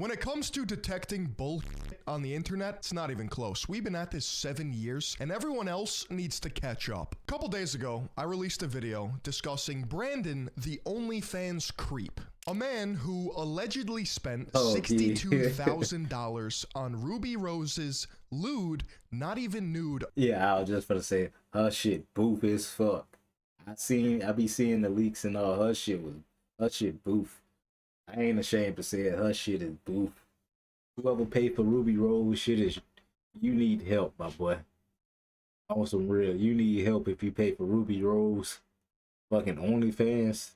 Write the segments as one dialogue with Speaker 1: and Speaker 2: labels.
Speaker 1: When it comes to detecting bullshit on the internet, it's not even close. We've been at this 7 years, and everyone else needs to catch up. A couple days ago, I released a video discussing Brandon, the OnlyFans creep. A man who allegedly spent $62,000 on Ruby Rose's lewd, not even nude.
Speaker 2: Yeah, I was just gonna say her shit boof as fuck. I be seeing the leaks and all her shit boof. I ain't ashamed to say it, her shit is boof. Whoever paid for Ruby Rose shit is, you need help, my boy. On some real, you need help if you pay for Ruby Rose. Fucking OnlyFans.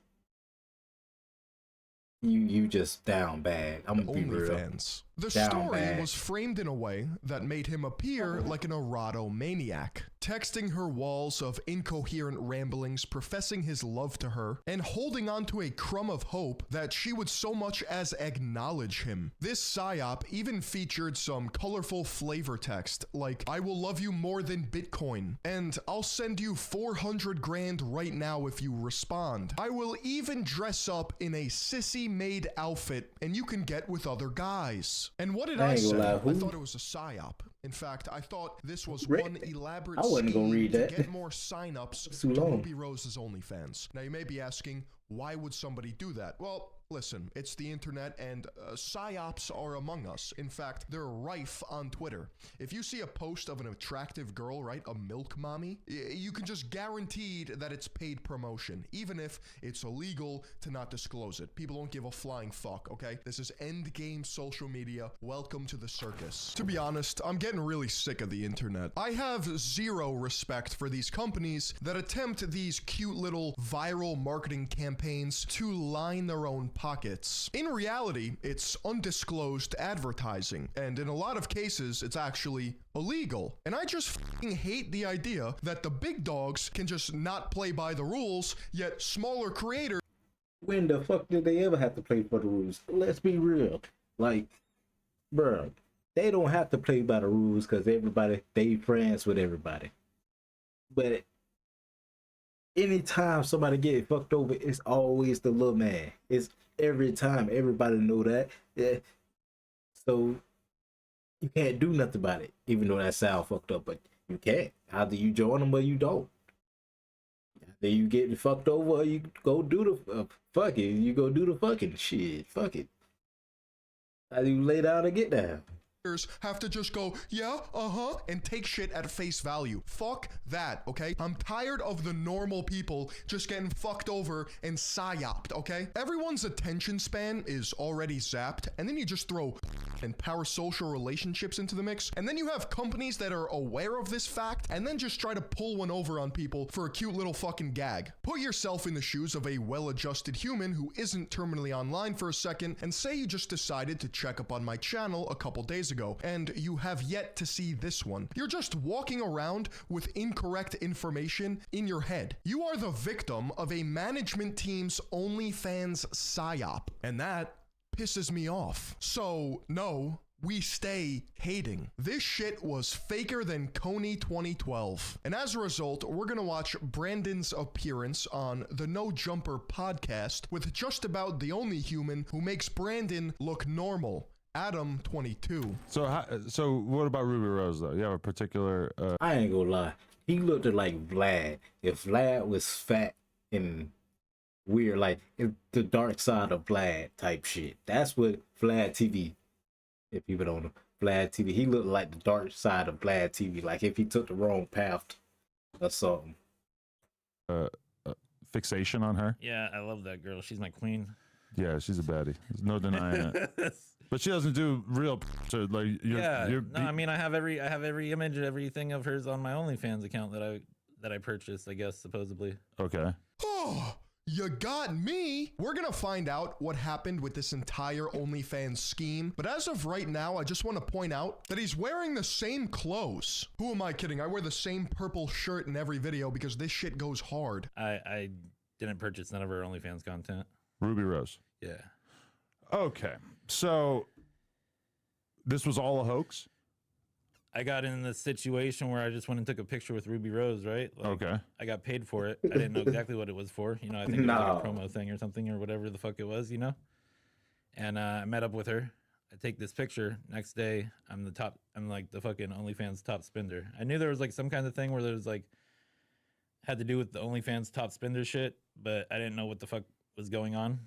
Speaker 2: You just down bad. I'm gonna be real.
Speaker 1: OnlyFans. The
Speaker 2: Down
Speaker 1: story
Speaker 2: bad.
Speaker 1: was framed in a way that made him appear like an erotomaniac, texting her walls of incoherent ramblings, professing his love to her, and holding on to a crumb of hope that she would so much as acknowledge him. This psyop even featured some colorful flavor text like, "I will love you more than Bitcoin," and "I'll send you 400 grand right now if you respond. I will even dress up in a sissy-made outfit and you can get with other guys." And what did I say? I thought it was a psyop. In fact, I thought this was one elaborate scheme to get more signups to Ruby Rose's OnlyFans. Now you may be asking, why would somebody do that? Well, listen, it's the internet and psyops are among us. In fact, they're rife on Twitter. If you see a post of an attractive girl, right, a milk mommy, you can just guaranteed that it's paid promotion, even if it's illegal to not disclose it. People don't give a flying fuck, okay? This is endgame social media. Welcome to the circus. To be honest, I'm getting really sick of the internet. I have zero respect for these companies that attempt these cute little viral marketing campaigns to line their own pockets. In reality, it's undisclosed advertising, and in a lot of cases, it's actually illegal. And I just fucking hate the idea that the big dogs can just not play by the rules, yet smaller creators.
Speaker 2: When the fuck did they ever have to play for the rules? Let's be real. Like, bruh, they don't have to play by the rules because they friends with everybody. But anytime somebody get fucked over, it's always the little man. It's every time. Everybody know that. Yeah. So you can't do nothing about it, even though that sound fucked up. But you can't. Either you join them or you don't. Either you get fucked over or you go do the fuck it. You go do the fucking shit. Fuck it. Either you lay down or get down.
Speaker 1: Have to just go, yeah, and take shit at face value. Fuck that, okay? I'm tired of the normal people just getting fucked over and psyoped, okay? Everyone's attention span is already zapped, and then you just throw and parasocial relationships into the mix, and then you have companies that are aware of this fact, and then just try to pull one over on people for a cute little fucking gag. Put yourself in the shoes of a well-adjusted human who isn't terminally online for a second, and say you just decided to check up on my channel a couple days ago, and you have yet to see this one. You're just walking around with incorrect information in your head. You are the victim of a management team's OnlyFans psyop, and that pisses me off. So, no, we stay hating. This shit was faker than Coney 2012. And as a result, we're gonna watch Brandon's appearance on the No Jumper podcast with just about the only human who makes Brandon look normal. Adam 22.
Speaker 3: So what about Ruby Rose though? You have a particular
Speaker 2: I ain't gonna lie. He looked like Vlad. If Vlad was fat and weird, like the dark side of Vlad type shit. That's what Vlad TV. If people don't know Vlad TV, he looked like the dark side of Vlad TV. Like if he took the wrong path or something.
Speaker 3: Fixation on her.
Speaker 4: Yeah, I love that girl. She's my queen.
Speaker 3: Yeah, she's a baddie. There's no denying it. But she doesn't do real. So like,
Speaker 4: I mean, I have every image, everything of hers on my OnlyFans account that I purchased. I guess supposedly.
Speaker 3: Okay.
Speaker 1: Oh, you got me. We're gonna find out what happened with this entire OnlyFans scheme. But as of right now, I just want to point out that he's wearing the same clothes. Who am I kidding? I wear the same purple shirt in every video because this shit goes hard.
Speaker 4: I didn't purchase none of her OnlyFans content.
Speaker 3: Ruby Rose.
Speaker 4: Yeah.
Speaker 3: Okay. So this was all a hoax?
Speaker 4: I got in this situation where I just went and took a picture with Ruby Rose, right? Like,
Speaker 3: okay.
Speaker 4: I got paid for it. I didn't know exactly what it was for. You know, I think it was like a promo thing or something or whatever the fuck it was, you know? And I met up with her. I take this picture. Next day, I'm like the fucking OnlyFans top spender. I knew there was like some kind of thing where there was like had to do with the OnlyFans top spender shit, but I didn't know what the fuck was going on.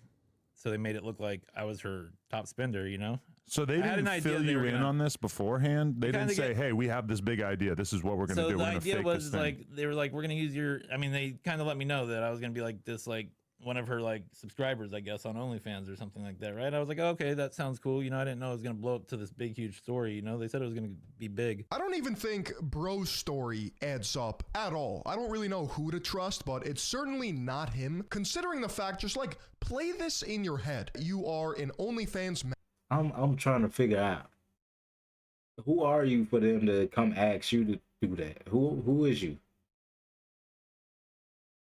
Speaker 4: So they made it look like I was her top spender, you know?
Speaker 3: So they
Speaker 4: I had an
Speaker 3: didn't
Speaker 4: idea
Speaker 3: fill
Speaker 4: they
Speaker 3: you
Speaker 4: were
Speaker 3: in
Speaker 4: gonna-
Speaker 3: on this beforehand. They didn't
Speaker 4: kinda
Speaker 3: say,
Speaker 4: get-
Speaker 3: "Hey, we have this big idea. This is what we're going to
Speaker 4: So
Speaker 3: do.
Speaker 4: the
Speaker 3: We're going to
Speaker 4: idea
Speaker 3: fake
Speaker 4: was
Speaker 3: this thing."
Speaker 4: like they were like, we're gonna use your. I mean, they kind of let me know that I was gonna be like this, like one of her like subscribers, I guess, on OnlyFans or something like that, right? I was like, okay, that sounds cool. You know, I didn't know it was gonna blow up to this big, huge story. You know, they said it was gonna be big.
Speaker 1: I don't even think Bro's story adds up at all. I don't really know who to trust, but it's certainly not him. Considering the fact, just like play this in your head. You are an OnlyFans
Speaker 2: I'm trying to figure out who are you for them to come ask you to do that? Who is you?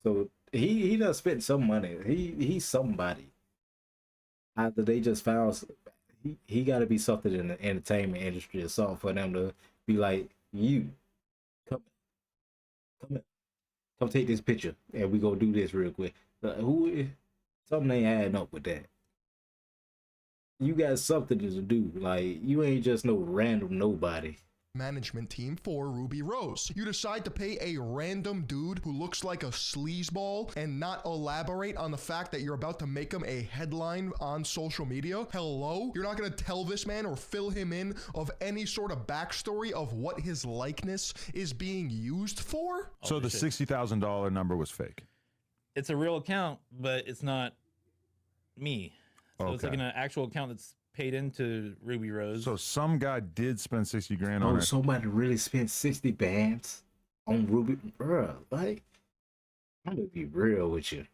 Speaker 2: So he does spend some money. He's somebody. Either they just found he got to be something in the entertainment industry or something for them to be like, you come take this picture and we go do this real quick. Something ain't adding up with that. You got something to do. Like, you ain't just no random nobody.
Speaker 1: management team for Ruby Rose. You decide to pay a random dude who looks like a sleazeball and not elaborate on the fact that you're about to make him a headline on social media. Hello? You're not going to tell this man or fill him in of any sort of backstory of what his likeness is being used for?
Speaker 3: So the
Speaker 4: shit.
Speaker 3: $60,000 number was fake.
Speaker 4: It's a real account, but it's not me. So it's like
Speaker 3: Okay.
Speaker 4: an actual account that's paid into Ruby Rose.
Speaker 3: So some guy did spend 60 grand on
Speaker 2: Oh,
Speaker 3: it.
Speaker 2: somebody really spent 60 bands on Ruby. Bruh, like, I'm gonna be real with you.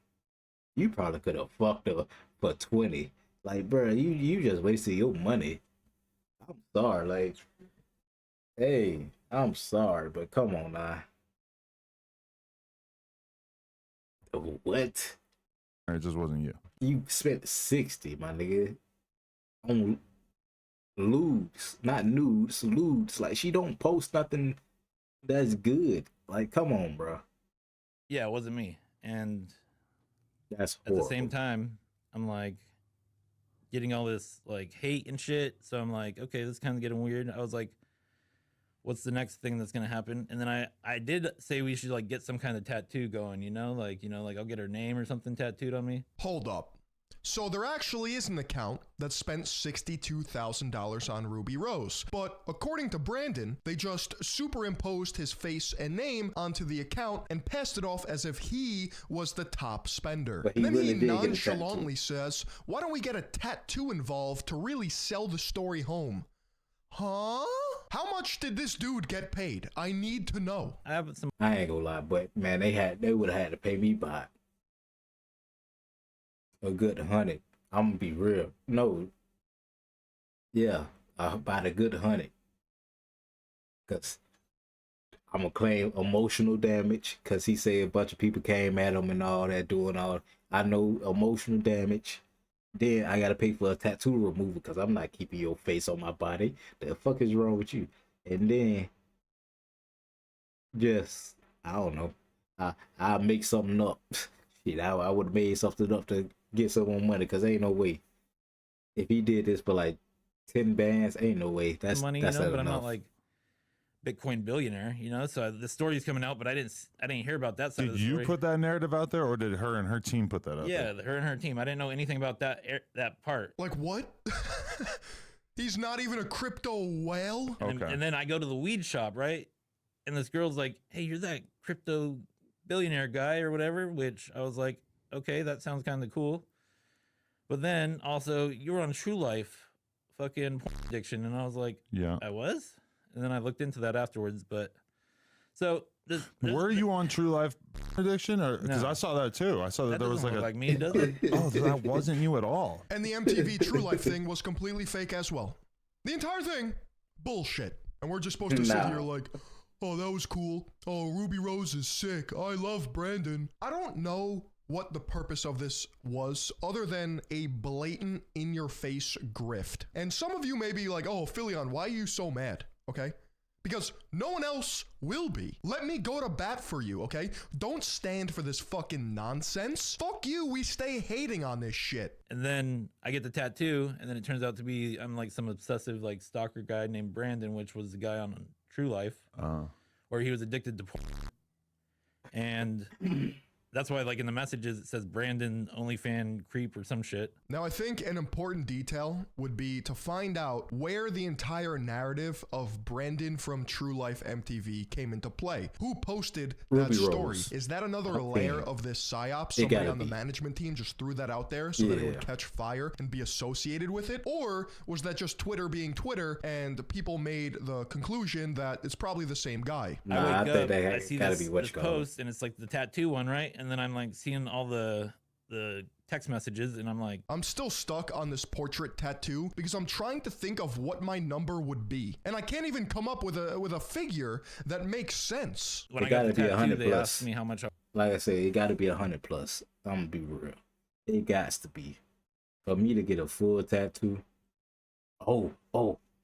Speaker 2: You probably could have fucked her for 20. Like, bruh, you just wasted your money. I'm sorry. Like, hey, I'm sorry, but come on now. What?
Speaker 3: It just wasn't you.
Speaker 2: You spent 60, my nigga, on lewds, not nudes, lewds. Like, she don't post nothing that's good. Like, come on, bro.
Speaker 4: Yeah, it wasn't me. And
Speaker 2: That's
Speaker 4: at
Speaker 2: horrible.
Speaker 4: the same time, I'm like getting all this like hate and shit. So I'm like, okay, this is kind of getting weird. I was like, what's the next thing that's gonna happen? And then I did say we should like get some kind of tattoo going, like I'll get her name or something tattooed on me.
Speaker 1: Hold up. So there actually is an account that spent $62,000 on Ruby Rose. But according to Brandon, they just superimposed his face and name onto the account and passed it off as if he was the top spender.
Speaker 2: But he
Speaker 1: And then
Speaker 2: really
Speaker 1: he
Speaker 2: did get a
Speaker 1: nonchalantly says, why don't we get a tattoo involved to really sell the story home? Huh? How much did this dude get paid? I need to know.
Speaker 4: I have some
Speaker 2: I ain't gonna lie, but man, they would have had to pay me by a good 100. I'm gonna be real. No, yeah, about a good 100. Cause I'm gonna claim emotional damage. Cause he said a bunch of people came at him and all that, doing all. I know emotional damage. Then I gotta pay for a tattoo removal because I'm not keeping your face on my body. The fuck is wrong with you? And then just I don't know. I make something up. Shit, I would have made something up to get some more money because ain't no way. If he did this for like 10 bands, ain't no way. That's
Speaker 4: money,
Speaker 2: that's not
Speaker 4: but I'm
Speaker 2: enough.
Speaker 4: not like Bitcoin billionaire, So the story's coming out, but I didn't hear about that side of
Speaker 3: Did
Speaker 4: the
Speaker 3: you
Speaker 4: story.
Speaker 3: put that narrative out there, or did her and her team put that out
Speaker 4: Yeah,
Speaker 3: there?
Speaker 4: her and her team. I didn't know anything about that part.
Speaker 1: Like what? He's not even a crypto whale?
Speaker 4: And,
Speaker 3: Okay.
Speaker 4: and then I go to the weed shop, right? And this girl's like, "Hey, you're that crypto billionaire guy or whatever," which I was like, "Okay, that sounds kind of cool." But then also, you were on True Life, fucking porn addiction, and I was like,
Speaker 3: Yeah.
Speaker 4: "I was." And then I looked into that afterwards, but so
Speaker 3: Were you on True Life Addiction? Or because
Speaker 4: No.
Speaker 3: I saw that too. I saw that
Speaker 4: That
Speaker 3: there was
Speaker 4: doesn't
Speaker 3: like
Speaker 4: look
Speaker 3: a.
Speaker 4: like me, does it?
Speaker 3: Oh, that wasn't you at all.
Speaker 1: And the MTV True Life thing was completely fake as well. The entire thing, bullshit. And we're just supposed to sit
Speaker 2: No.
Speaker 1: here like, oh, that was cool. Oh, Ruby Rose is sick. I love Brandon. I don't know what the purpose of this was other than a blatant in-your-face grift. And some of you may be like, oh, Philion, why are you so mad? Okay? because no one else will be. Let me go to bat for you, okay? Don't stand for this fucking nonsense. Fuck you, we stay hating on this shit.
Speaker 4: And then I get the tattoo, and then it turns out to be I'm like some obsessive like stalker guy named Brandon, which was the guy on True Life, where he was addicted to porn. And that's why, like, in the messages, it says Brandon OnlyFan creep or some shit.
Speaker 1: Now, I think an important detail would be to find out where the entire narrative of Brandon from True Life MTV came into play. Who posted that
Speaker 2: Ruby
Speaker 1: story?
Speaker 2: Rose.
Speaker 1: Is that another
Speaker 2: Okay.
Speaker 1: layer of this psyop?
Speaker 2: It
Speaker 1: Somebody
Speaker 2: gotta
Speaker 1: on the
Speaker 2: be.
Speaker 1: management team just threw that out there so that it would
Speaker 2: Yeah.
Speaker 1: catch fire and be associated with it? Or was that just Twitter being Twitter and people made the conclusion that it's probably the same guy?
Speaker 2: Nah,
Speaker 4: I
Speaker 2: I
Speaker 4: wake
Speaker 2: think
Speaker 4: up,
Speaker 2: that
Speaker 4: I see
Speaker 2: gotta
Speaker 4: this,
Speaker 2: be what
Speaker 4: this
Speaker 2: you call it.
Speaker 4: post, and it's like the tattoo one, right? And then I'm like seeing all the text messages, and I'm like,
Speaker 1: I'm still stuck on this portrait tattoo because I'm trying to think of what my number would be. And I can't even come up with a figure that makes sense.
Speaker 4: when
Speaker 2: It
Speaker 4: I got the
Speaker 2: gotta be
Speaker 4: tattoo,
Speaker 2: 100
Speaker 4: they
Speaker 2: plus.
Speaker 4: asked me how much.
Speaker 2: Like I said, it got to be 100 plus. I'm gonna be real. It got to be. For me to get a full tattoo. Oh,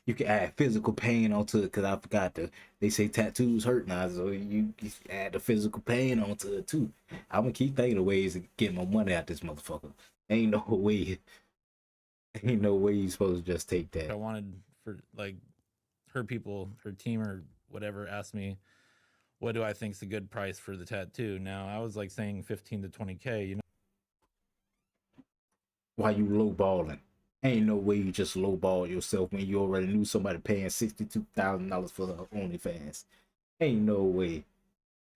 Speaker 2: you can add physical pain onto it because I forgot to. They say tattoos hurt now, so you add the physical pain onto it too. I'm gonna keep thinking of ways to get my money out this motherfucker. Ain't no way. Ain't no way you supposed to just take
Speaker 4: I
Speaker 2: that.
Speaker 4: wanted for like her team or whatever asked me, what do I think's a good price for the tattoo? Now I was like saying 15 to 20K, you know.
Speaker 2: Why you lowballing? Ain't no way you just lowball yourself when you already knew somebody paying $62,000 for the OnlyFans. Ain't no way.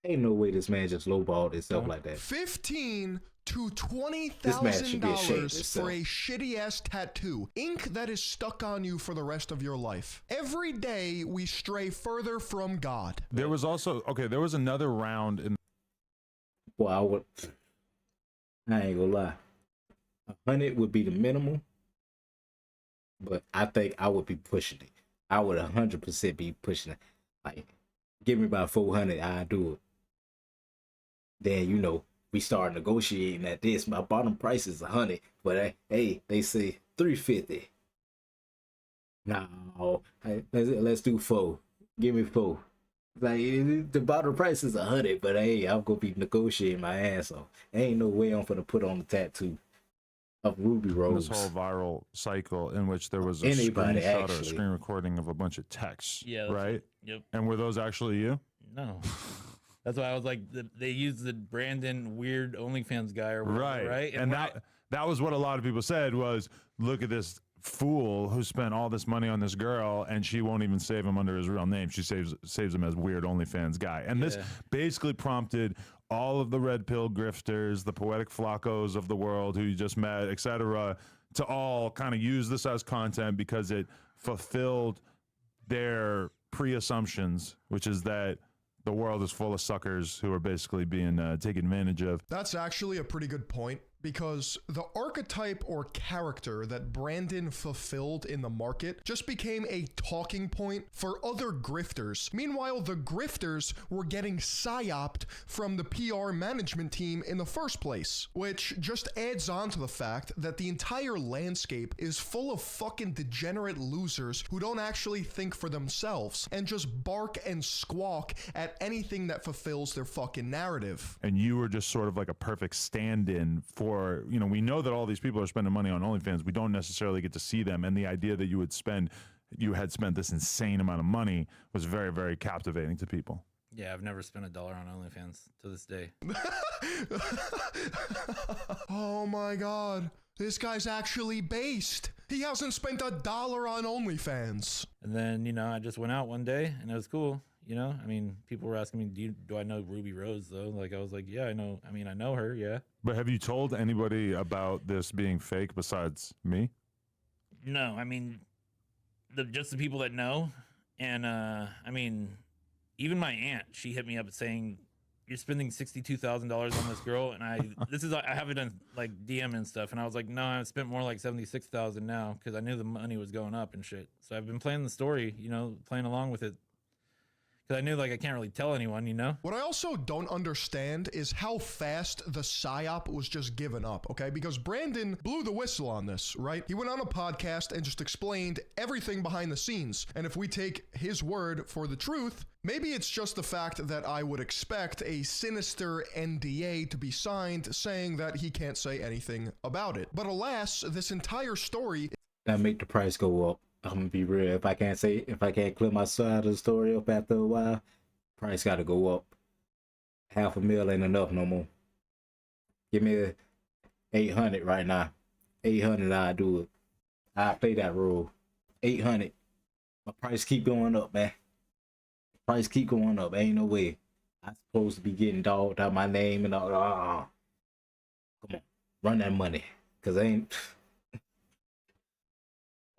Speaker 2: Ain't no way this man just lowballed himself like that.
Speaker 1: $15,000 to
Speaker 2: This man should be ashamed of
Speaker 1: $20,000
Speaker 2: himself.
Speaker 1: for a shitty ass tattoo. Ink that is stuck on you for the rest of your life. Every day we stray further from God.
Speaker 3: There was also there was another round in
Speaker 2: Well, I ain't gonna lie. 100 would be the minimum, but I think I would be pushing it. I would 100% be pushing it. Like, give me about 400, I'll do it. Then, we start negotiating at this. My bottom price is 100, but hey, they say 350. No, hey, let's do 4. Give me 4. Like, the bottom price is 100, but hey, I'm gonna be negotiating my ass off. Ain't no way I'm gonna put on the tattoo of Ruby Rose.
Speaker 3: this whole viral cycle in which there was a
Speaker 2: Anybody,
Speaker 3: screenshot or a
Speaker 2: actually.
Speaker 3: screen recording of a bunch of texts.
Speaker 4: Yeah, that's
Speaker 3: Right?
Speaker 4: Yep.
Speaker 3: And were those actually you?
Speaker 4: No. That's why I was like, they used the Brandon weird OnlyFans guy or whatever, right?
Speaker 3: And
Speaker 4: when
Speaker 3: that was what a lot of people said was, look at this fool who spent all this money on this girl and she won't even save him under his real name. She saves him as weird OnlyFans guy. And this
Speaker 4: Yeah.
Speaker 3: basically prompted all of the red pill grifters, the poetic flacos of the world who you just met, etc., to all kind of use this as content because it fulfilled their pre-assumptions, which is that the world is full of suckers who are basically being taken advantage of.
Speaker 1: That's actually a pretty good point, because the archetype or character that Brandon fulfilled in the market just became a talking point for other grifters. Meanwhile, the grifters were getting psyoped from the PR management team in the first place, which just adds on to the fact that the entire landscape is full of fucking degenerate losers who don't actually think for themselves and just bark and squawk at anything that fulfills their fucking narrative.
Speaker 3: And you were just sort of like a perfect stand-in for, we know that all these people are spending money on OnlyFans. We don't necessarily get to see them. And the idea that you had spent this insane amount of money was very, very captivating to people.
Speaker 4: Yeah, I've never spent $1 on OnlyFans to this day.
Speaker 1: Oh my god, this guy's actually based. He hasn't spent $1 on OnlyFans.
Speaker 4: And then, I just went out one day and it was cool. I mean, people were asking me, do I know Ruby Rose though? Like, I was like, yeah, I know. I mean, I know her. Yeah.
Speaker 3: But have you told anybody about this being fake besides me?
Speaker 4: No, I mean, just the people that know. And, I mean, even my aunt, she hit me up saying, you're spending $62,000 on this girl. And I have it on like DM and stuff. And I was like, no, I've spent more like 76,000 now, because I knew the money was going up and shit. So I've been playing the story, playing along with it. because I knew like I can't really tell anyone, you know.
Speaker 1: What I also don't understand is how fast the psyop was just given up, okay? Because Brandon blew the whistle on this, right? He went on a podcast and just explained everything behind the scenes. And if we take his word for the truth, maybe it's just the fact that I would expect a sinister NDA to be signed saying that he can't say anything about it. But alas, this entire story
Speaker 2: That make the price go up. I'm gonna be real. If I can't clear my side of the story up after a while, price gotta go up. $500,000 ain't enough no more. Give me 800 right now. 800, I do it. I play that role. 800. My price keep going up, man. Price keep going up. Ain't no way. I'm supposed to be getting dogged out my name and all. Come on, run that money, cause I ain't.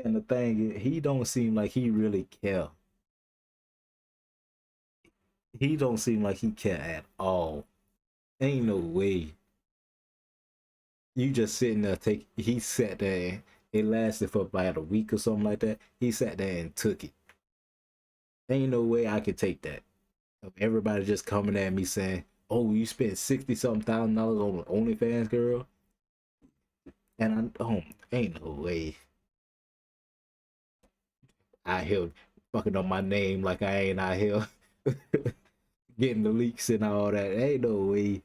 Speaker 2: And the thing is, he don't seem like he really care. He don't seem like he care at all. Ain't no way. You just sitting there he sat there. It lasted for about a week or something like that. He sat there and took it. Ain't no way I could take that. Of everybody just coming at me saying, "Oh, you spent $60-something thousand on OnlyFans, girl," and ain't no way. I here fucking up my name like I ain't out here getting the leaks and all that. Ain't no way.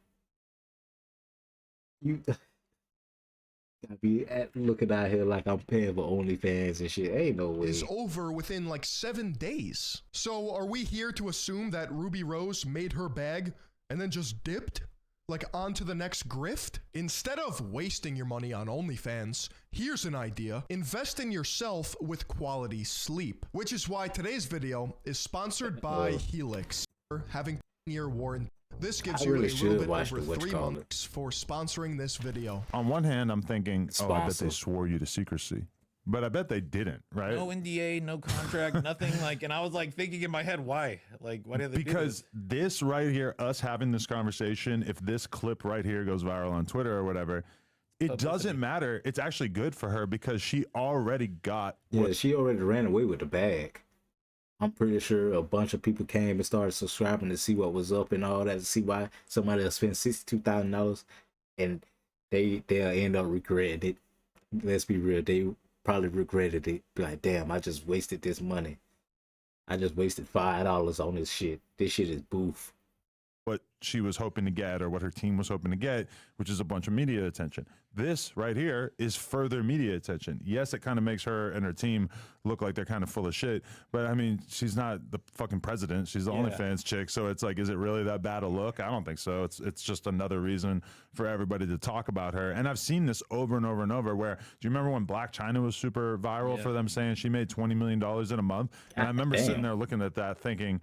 Speaker 2: You gotta be looking out here like I'm paying for OnlyFans and shit. Ain't no way.
Speaker 1: is over within like 7 days. So are we here to assume that Ruby Rose made her bag and then just dipped? Like onto the next grift? Instead of wasting your money on OnlyFans, here's an idea. Invest in yourself with quality sleep. Which is why today's video is sponsored by Helix. Having 10-year warranty. This gives you
Speaker 2: really
Speaker 1: a little
Speaker 2: should
Speaker 1: bit
Speaker 2: watch
Speaker 1: over
Speaker 2: the
Speaker 1: 3 months for sponsoring this video.
Speaker 3: On one hand, I'm thinking, oh, I bet they
Speaker 2: Sponsor.
Speaker 3: swore you to secrecy. But I bet they didn't, right?
Speaker 4: No NDA, no contract, nothing. Like, and I was like thinking in my head, why? Like, why did they do
Speaker 3: Because
Speaker 4: this?
Speaker 3: this right here, us having this conversation, if this clip right here goes viral on Twitter or whatever, it
Speaker 4: Publicity.
Speaker 3: doesn't matter. It's actually good for her because she already got
Speaker 2: Yeah, she already ran away with the bag. I'm pretty sure a bunch of people came and started subscribing to see what was up and all that, to see why somebody will spend $62,000 and they'll end up regretting it. Let's be real, they probably regretted it. Be like, damn, I just wasted this money. I just wasted $5 on this shit. This shit is boof.
Speaker 3: what she was hoping to get or what her team was hoping to get, which is a bunch of media attention. This right here is further media attention. Yes, it kind of makes her and her team look like they're kind of full of shit, but I mean, she's not the fucking president. She's the OnlyFans chick. So it's like, is it really that bad a look? I don't think so. It's just another reason for everybody to talk about her. And I've seen this over and over and over where, do you remember when Black China was super viral for them saying she made $20 million in a month? And I remember sitting there looking at that thinking,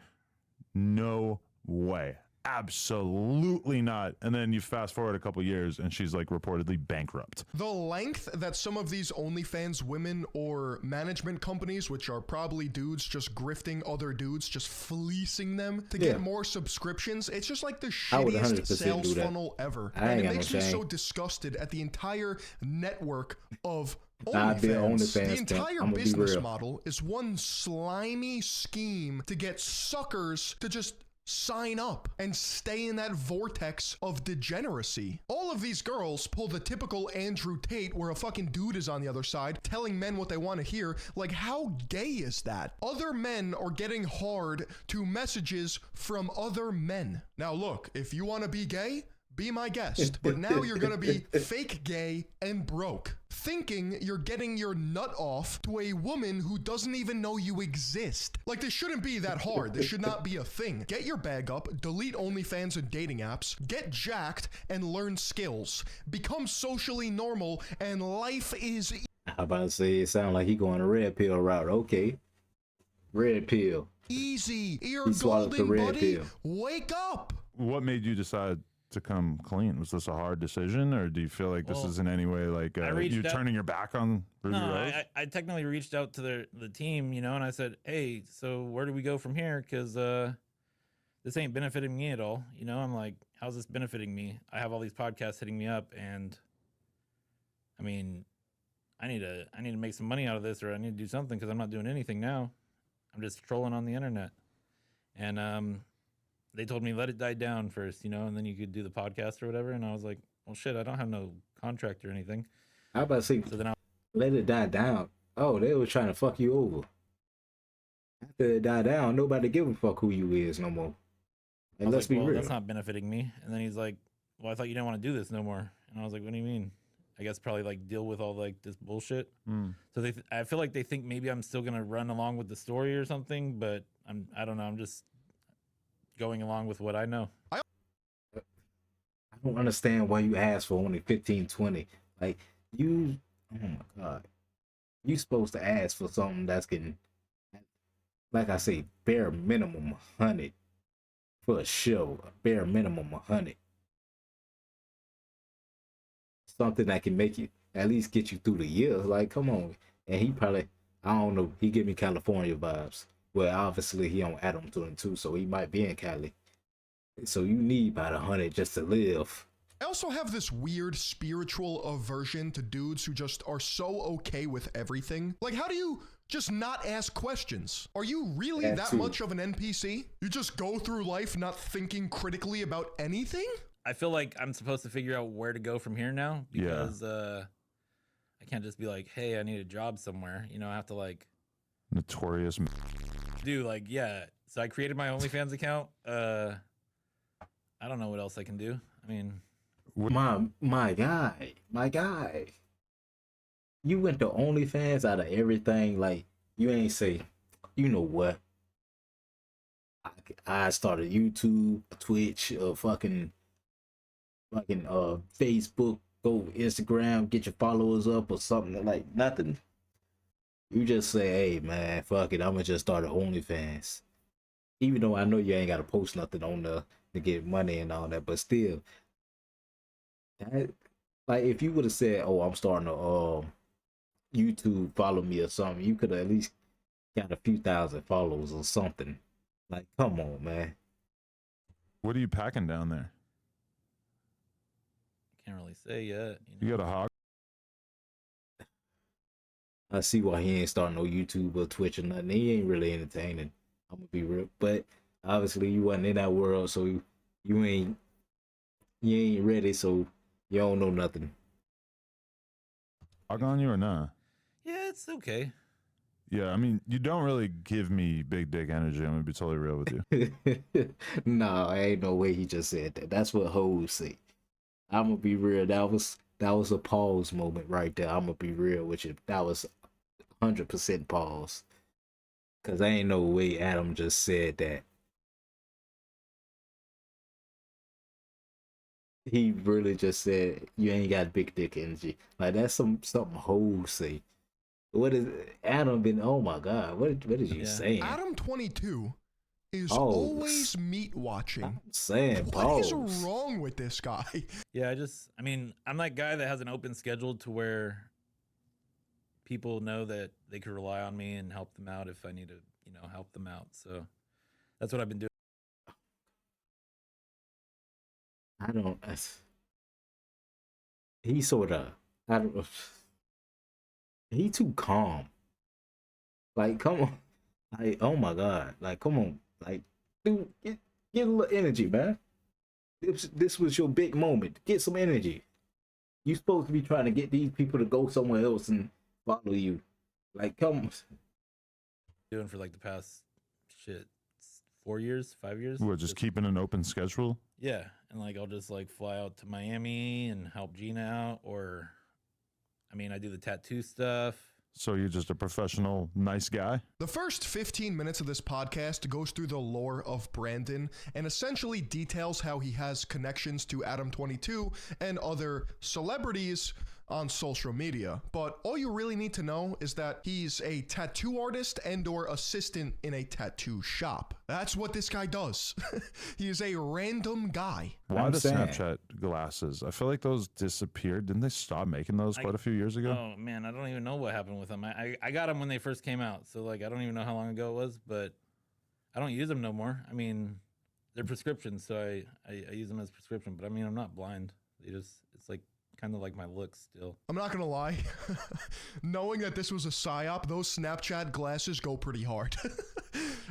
Speaker 3: no way. Absolutely not. And then you fast forward a couple years and she's like reportedly bankrupt.
Speaker 1: The length that some of these OnlyFans women or management companies, which are probably dudes just grifting other dudes, just fleecing them to get more subscriptions, it's just like the
Speaker 2: I would
Speaker 1: shittiest
Speaker 2: 100%
Speaker 1: sales
Speaker 2: do that.
Speaker 1: funnel ever.
Speaker 2: I ain't
Speaker 1: And it
Speaker 2: got no
Speaker 1: makes me
Speaker 2: shame.
Speaker 1: so disgusted at the entire network of
Speaker 2: I'd be an
Speaker 1: OnlyFans.
Speaker 2: OnlyFans
Speaker 1: The
Speaker 2: pimp.
Speaker 1: entire
Speaker 2: I'ma be
Speaker 1: business
Speaker 2: real.
Speaker 1: model is one slimy scheme to get suckers to just sign up and stay in that vortex of degeneracy. All of these girls pull the typical Andrew Tate where a fucking dude is on the other side telling men what they want to hear. Like, how gay is that? Other men are getting hard to messages from other men. Now look, if you want to be gay, be my guest, but now you're gonna be fake gay and broke, thinking you're getting your nut off to a woman who doesn't even know you exist. Like, this shouldn't be that hard. This should not be a thing. Get your bag up, delete OnlyFans and dating apps, get jacked, and learn skills. Become socially normal, and life is
Speaker 2: I about to say, it sounds like he going a red pill route. Okay. Red pill.
Speaker 1: easy. You're
Speaker 2: He swallowed the
Speaker 1: golden,
Speaker 2: red
Speaker 1: buddy.
Speaker 2: pill.
Speaker 1: Wake up.
Speaker 3: What made you decide to come clean? Was this a hard decision, or do you feel like this
Speaker 4: Well,
Speaker 3: is in any way like
Speaker 4: I reached
Speaker 3: you're
Speaker 4: out-
Speaker 3: turning your back on Ruby
Speaker 4: No,
Speaker 3: Rose?
Speaker 4: I technically reached out to the team, you know, and I said, hey, so where do we go from here? Because this ain't benefiting me at all. You know, I'm like, how's this benefiting me? I have all these podcasts hitting me up, and I mean, I need to make some money out of this, or I need to do something because I'm not doing anything now. I'm just trolling on the internet. And they told me let it die down first, and then you could do the podcast or whatever. And I was like, well, shit, I don't have no contract or anything.
Speaker 2: I about to say,
Speaker 4: So then I
Speaker 2: let it die down. Oh, they were trying to fuck you over. After it died down, nobody give a fuck who you is no more. And
Speaker 4: was
Speaker 2: let's
Speaker 4: like,
Speaker 2: be
Speaker 4: well,
Speaker 2: real.
Speaker 4: that's not benefiting me. And then he's like, well, I thought you didn't want to do this no more. And I was like, what do you mean? I guess probably like deal with all like this bullshit. So I feel like they think maybe I'm still gonna run along with the story or something, but I don't know. I'm just going along with what I know.
Speaker 2: I don't understand why you asked for only 15, 20. Like you, oh my god, you supposed to ask for something that's getting, like I say, bare minimum 100 for a show. A bare minimum 100. Something that can make you at least get you through the year. Like, come on. And he probably, I don't know, he give me California vibes. Well, obviously he on Adam 22, so he might be in Cali. So you need about 100 just to live.
Speaker 1: I also have this weird spiritual aversion to dudes who just are so okay with everything. Like, how do you just not ask questions? Are you really that much of an NPC? You just go through life not thinking critically about anything?
Speaker 4: I feel like I'm supposed to figure out where to go from here now because I can't just be like, hey, I need a job somewhere. I have to like
Speaker 3: Notorious.
Speaker 4: do like, yeah. So I created my OnlyFans account. I don't know what else I can do. I mean,
Speaker 2: My guy. You went to OnlyFans out of everything. Like, you ain't say, you know what? I started YouTube, Twitch, fucking Facebook, go Instagram, get your followers up or something. Like, nothing. You just say, hey man, fuck it, I'ma just start an OnlyFans. Even though I know you ain't gotta post nothing on there to get money and all that, but still, that, like, if you would have said, oh, I'm starting a YouTube, follow me or something, you could have at least got a few thousand followers or something. Like, come on, man.
Speaker 3: What are you packing down there?
Speaker 4: can't really say yet.
Speaker 3: You got a hog?
Speaker 2: I see why he ain't starting no YouTube or Twitch or nothing. He ain't really entertaining. I'm gonna be real, but obviously you wasn't in that world, so you ain't ready, so you don't know nothing.
Speaker 3: Hog on you or not?
Speaker 4: Yeah, it's okay.
Speaker 3: Yeah, I mean, you don't really give me big dick energy. I'm gonna be totally real with you.
Speaker 2: No, ain't no way he just said that. That's what hoes say. I'm gonna be real. That was a pause moment right there. I'm gonna be real with you. That was 100% pause. Cause I ain't no way Adam just said that. He really just said you ain't got big dick energy. Like, that's something hoes say. What is Adam been? Oh my god, what is you saying?
Speaker 1: Adam 22 is
Speaker 2: Pause.
Speaker 1: always meat watching.
Speaker 2: I'm saying
Speaker 1: What
Speaker 2: pause.
Speaker 1: is wrong with this guy?
Speaker 4: Yeah, I mean, I'm that guy that has an open schedule to where people know that they could rely on me and help them out if I need to, help them out. So that's what I've been doing.
Speaker 2: He sort of, I don't, he too calm. Like, come on. Like, oh my god. Like, come on. Like, dude, get a little energy, man. This was your big moment. Get some energy. You supposed to be trying to get these people to go somewhere else and follow you. Like, come on.
Speaker 4: Doing for like the past 4 years, 5 years.
Speaker 3: What, just keeping an open schedule?
Speaker 4: Yeah, and like I'll just like fly out to Miami and help Gina out, or I mean, I do the tattoo stuff.
Speaker 3: So you're just a professional, nice guy?
Speaker 1: The first 15 minutes of this podcast goes through the lore of Brandon and essentially details how he has connections to Adam 22 and other celebrities on social media. But all you really need to know is that he's a tattoo artist and or assistant in a tattoo shop. That's what this guy does. He is a random guy.
Speaker 3: Why the
Speaker 2: saying.
Speaker 3: Snapchat glasses? I feel like those disappeared. Didn't they stop making those quite a few years ago?
Speaker 4: Oh man, I don't even know what happened with them. I got them when they first came out, so like I don't even know how long ago it was, but I don't use them no more. I mean, they're prescriptions, so I use them as prescription. But I mean, I'm not blind. It's like kind of like my look still.
Speaker 1: I'm not gonna lie. Knowing that this was a psyop, those Snapchat glasses go pretty hard.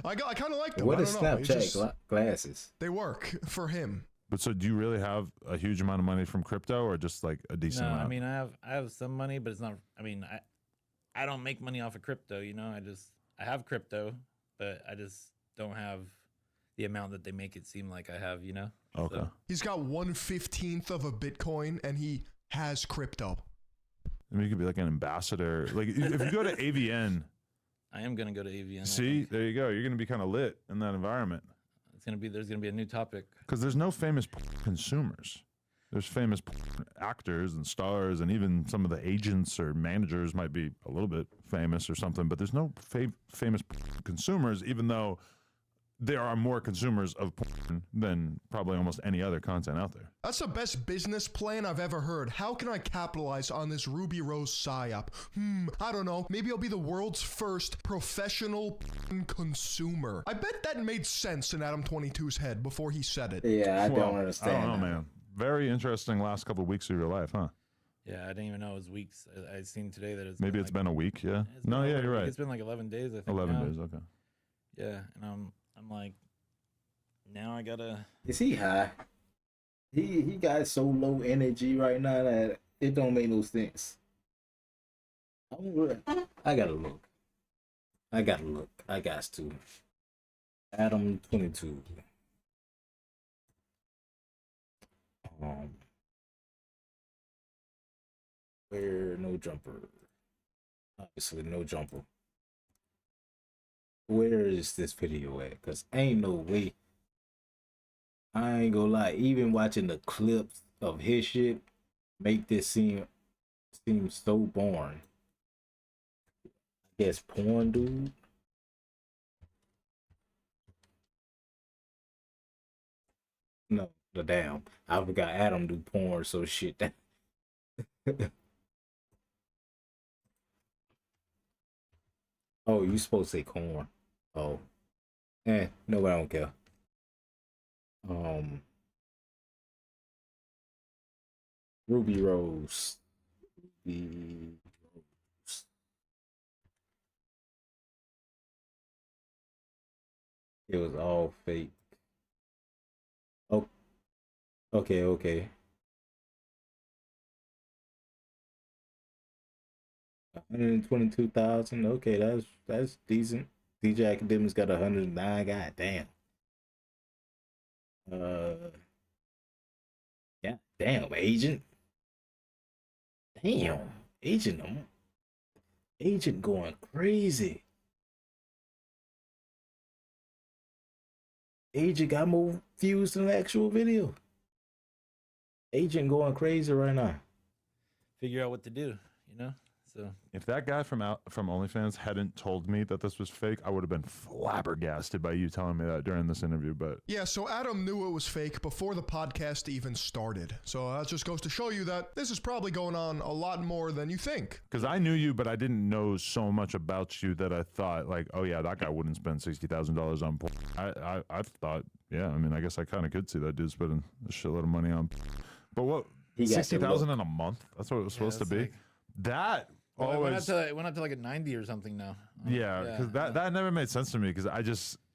Speaker 1: I kind of like them.
Speaker 2: What
Speaker 1: I
Speaker 2: is
Speaker 1: don't know. It's
Speaker 2: Snapchat
Speaker 1: just-
Speaker 2: glasses?
Speaker 1: they work for him.
Speaker 3: But so, do you really have a huge amount of money from crypto, or just like a decent
Speaker 4: No,
Speaker 3: amount?
Speaker 4: I mean I have some money, but it's not. I mean I don't make money off of crypto. You know, I have crypto, but I just don't have the amount that they make it seem like I have. You know.
Speaker 3: Okay.
Speaker 4: So,
Speaker 1: He's got 1/15 of a Bitcoin, and he has crypto.
Speaker 3: I mean, you could be like an ambassador. Like if you go to AVN,
Speaker 4: I am gonna go to AVN. I
Speaker 3: see,
Speaker 4: think.
Speaker 3: there you go. You're gonna be kind of lit in that environment
Speaker 4: There's gonna be a new topic.
Speaker 3: because there's no famous consumers. There's famous actors and stars, and even some of the agents or managers might be a little bit famous or something. But there's no famous consumers, even though there are more consumers of porn than probably almost any other content out there.
Speaker 1: That's the best business plan I've ever heard. How can I capitalize on this Ruby Rose psyop? I don't know. Maybe I'll be the world's first professional consumer. I bet that made sense in Adam 22's head before he said it.
Speaker 2: Yeah, I
Speaker 3: Well,
Speaker 2: don't understand.
Speaker 3: I don't know,
Speaker 2: that.
Speaker 3: man. Very interesting last couple of weeks of your life, huh?
Speaker 4: Yeah, I didn't even know it was weeks. I seen today that it's
Speaker 3: Maybe it's been a week, yeah?
Speaker 4: it's
Speaker 3: No,
Speaker 4: been
Speaker 3: yeah,
Speaker 4: like-
Speaker 3: you're right.
Speaker 4: It's been like 11 days. I think
Speaker 3: 11
Speaker 4: now.
Speaker 3: days, okay.
Speaker 4: Yeah, and I'm like, now I gotta.
Speaker 2: Is he high? He got so low energy right now that it don't make no sense. I gotta look. I got to. Adam 22. Where no jumper. Obviously no jumper. Where is this video at? Cause ain't no way. I ain't gonna lie, even watching the clips of his shit make this seem so boring. I guess porn dude. No, the damn. I forgot Adam do porn, so shit. Oh, you supposed to say corn. Oh. No, I don't care. Ruby Rose. Ruby Rose. It was all fake. Oh, okay. 122,000. Okay, that's decent. DJ Academics got 109. God damn. Yeah, damn, agent. Damn, agent going crazy. Agent got more views than the actual video. Agent going crazy right now.
Speaker 4: Figure out what to do, you know. So
Speaker 3: If that guy from OnlyFans hadn't told me that this was fake, I would have been flabbergasted by you telling me that during this interview. But
Speaker 1: Yeah, so Adam knew it was fake before the podcast even started. So that just goes to show you that this is probably going on a lot more than you think.
Speaker 3: because I knew you, but I didn't know so much about you that I thought like, oh yeah, that guy wouldn't spend $60,000 on porn. I thought, yeah, I mean, I guess I kind of could see that dude spending a shitload of money on. But what,
Speaker 2: He got the
Speaker 3: 60,000
Speaker 2: look.
Speaker 3: in a month? That's what it was supposed to
Speaker 4: it's
Speaker 3: be.
Speaker 4: like-
Speaker 3: That
Speaker 4: Well, it went
Speaker 3: always,
Speaker 4: up to like a 90 or something now.
Speaker 3: yeah, because that never made sense to me. Because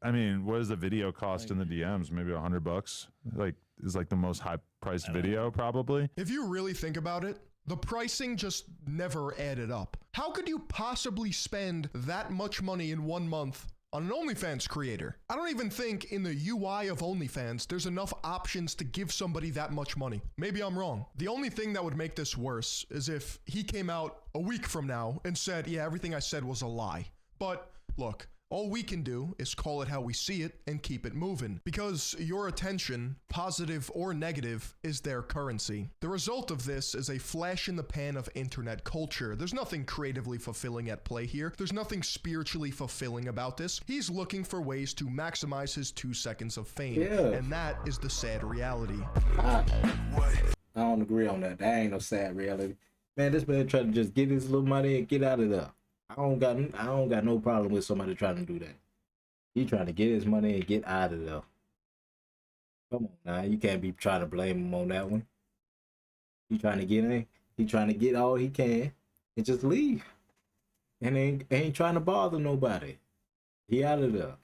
Speaker 3: I mean, what does the video cost in the DMs? Maybe $100. Like is like the most high priced video probably.
Speaker 1: If you really think about it, the pricing just never added up. How could you possibly spend that much money in 1 month on an OnlyFans creator? I don't even think in the UI of OnlyFans there's enough options to give somebody that much money. Maybe I'm wrong. The only thing that would make this worse is if he came out a week from now and said, yeah, everything I said was a lie. But look, all we can do is call it how we see it and keep it moving, because your attention, positive or negative, is their currency. The result of this is a flash in the pan of internet culture. There's nothing creatively fulfilling at play here. There's nothing spiritually fulfilling about this. He's looking for ways to maximize his 2 seconds of fame,
Speaker 2: Yeah.
Speaker 1: and that is the sad reality.
Speaker 2: I don't agree on that. That ain't no sad reality. Man, this man trying to just get his little money and get out of there. I don't got no problem with somebody trying to do that. He trying to get his money and get out of there. Come on now, you can't be trying to blame him on that one. He trying to get in. He trying to get all he can and just leave. And ain't trying to bother nobody. He out of there.